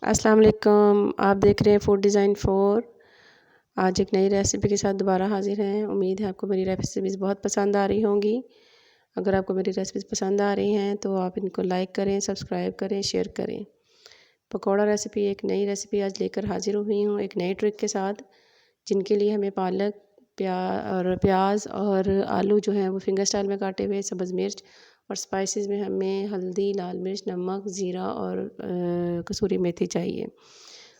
अस्सलाम वालेकुम। आप देख रहे हैं फूड डिज़ाइन 4। आज एक नई रेसिपी के साथ दोबारा हाजिर हैं। उम्मीद है आपको मेरी रेसिपीज़ बहुत पसंद आ रही होंगी। अगर आपको मेरी रेसिपीज़ पसंद आ रही हैं तो आप इनको लाइक करें, सब्सक्राइब करें, शेयर करें। पकौड़ा रेसिपी एक नई रेसिपी आज लेकर हाजिर हुई हूँ एक नई ट्रिक के साथ, जिनके लिए हमें पालक, प्याज और आलू जो है वो फिंगर स्टाइल में काटे हुए, सब्ज़ मिर्च और स्पाइसेस में हमें हल्दी, लाल मिर्च, नमक, ज़ीरा और कसूरी मेथी चाहिए।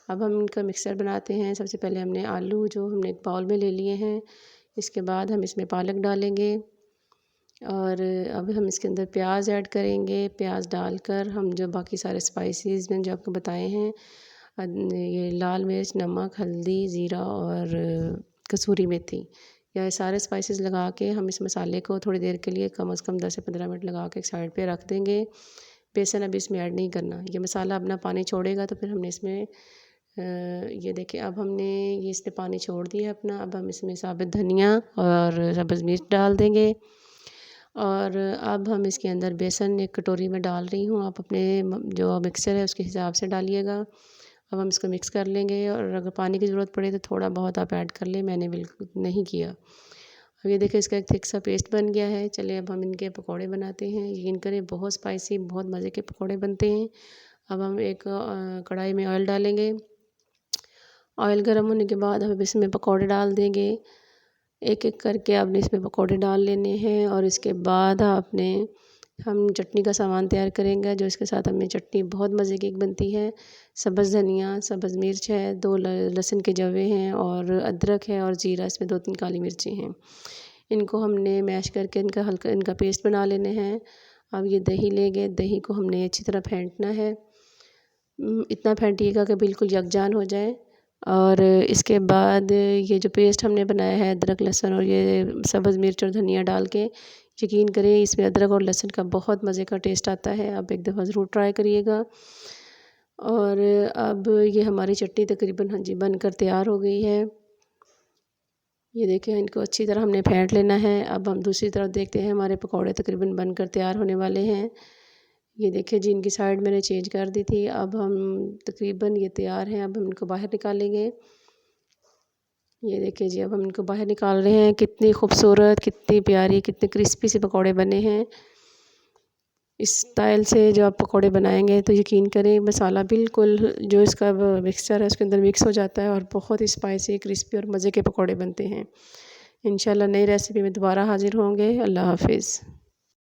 अब हम इनका मिक्सर बनाते हैं। सबसे पहले हमने आलू जो हमने एक बाउल में ले लिए हैं, इसके बाद हम इसमें पालक डालेंगे और अब हम इसके अंदर प्याज ऐड करेंगे। प्याज डालकर हम जो बाकी सारे स्पाइसेस मैंने जो आपको बताए हैं, ये लाल मिर्च, नमक, हल्दी, ज़ीरा और कसूरी मेथी, या सारे स्पाइसेस लगा के हम इस मसाले को थोड़ी देर के लिए कम से कम 10 से 15 मिनट लगा के एक साइड पे रख देंगे। बेसन अभी इसमें ऐड नहीं करना। ये मसाला अपना पानी छोड़ेगा तो फिर हमने इसमें ये देखिए अब हमने ये इसमें पानी छोड़ दिया अपना। अब हम इसमें साबुत धनिया और सब्ज़ मिर्च डाल देंगे और अब हम इसके अंदर बेसन एक कटोरी में डाल रही हूँ। आप अपने जो मिक्सर है उसके हिसाब से डालिएगा। अब हम इसको मिक्स कर लेंगे और अगर पानी की ज़रूरत पड़े तो थोड़ा बहुत आप ऐड कर लें, मैंने बिल्कुल नहीं किया। अब ये देखिए इसका एक थिक सा पेस्ट बन गया है। चलिए अब हम इनके पकौड़े बनाते हैं। यकीन करें बहुत स्पाइसी, बहुत मज़े के पकौड़े बनते हैं। अब हम एक कढ़ाई में ऑयल डालेंगे। ऑयल गर्म होने के बाद हम इसमें पकौड़े डाल देंगे। एक एक करके आपने इसमें पकौड़े डाल लेने हैं और इसके बाद आपने हम चटनी का सामान तैयार करेंगे, जो इसके साथ हमें चटनी बहुत मज़े की बनती है। सब्ज़ धनिया, सब्ज़ मिर्च है, 2 लहसुन के जवे हैं और अदरक है और ज़ीरा, इसमें 2-3 काली मिर्ची हैं। इनको हमने मैश करके इनका पेस्ट बना लेने हैं। अब ये दही लेंगे, दही को हमने अच्छी तरह फेंटना है। इतना फेंटिएगा कि बिल्कुल यकजान हो जाए और इसके बाद ये जो पेस्ट हमने बनाया है अदरक, लहसुन और ये सब्ज़ मिर्च और धनिया डाल के, यकीन करें इसमें अदरक और लहसुन का बहुत मज़े का टेस्ट आता है। आप एक दफ़ा ज़रूर ट्राई करिएगा। और अब ये हमारी चटनी तकरीबन हाँ जी बनकर तैयार हो गई है। ये देखें इनको अच्छी तरह हमने फेंट लेना है। अब हम दूसरी तरफ देखते हैं, हमारे पकौड़े तकरीबन बनकर तैयार होने वाले हैं। ये देखिए जी इनकी साइड मैंने चेंज कर दी थी। अब हम तकरीबन ये तैयार हैं। अब हम इनको बाहर निकालेंगे। ये देखिए जी अब हम इनको बाहर निकाल रहे हैं। कितनी खूबसूरत, कितनी प्यारी, कितने क्रिस्पी से पकौड़े बने हैं। इस स्टाइल से जो आप पकौड़े बनाएंगे तो यकीन करें मसाला बिल्कुल जो इसका मिक्सचर है उसके अंदर मिक्स हो जाता है और बहुत ही स्पाइसी, क्रिस्पी और मज़े के पकौड़े बनते हैं। इंशाल्लाह नई रेसिपी में दोबारा हाज़िर होंगे। अल्लाह हाफ़िज़।